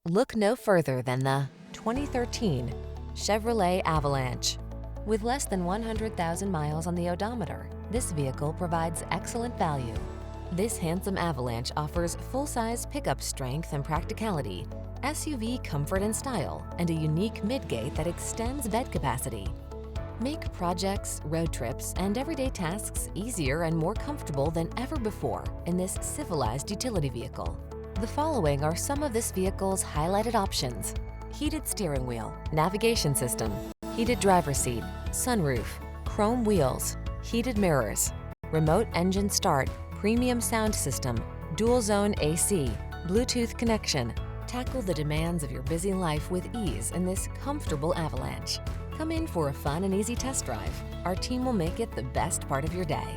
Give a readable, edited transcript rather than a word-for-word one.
Look no further than the 2013 Chevrolet Avalanche. With less than 100,000 miles on the odometer, this vehicle provides excellent value. This handsome Avalanche offers full-size pickup strength and practicality, SUV comfort and style, and a unique midgate that extends bed capacity. Make projects, road trips, and everyday tasks easier and more comfortable than ever before in this civilized utility vehicle. The following are some of this vehicle's highlighted options: heated steering wheel, navigation system, heated driver's seat, sunroof, chrome wheels, heated mirrors, remote engine start, premium sound system, dual zone AC, Bluetooth connection. Tackle the demands of your busy life with ease in this comfortable Avalanche. Come in for a fun and easy test drive. Our team will make it the best part of your day.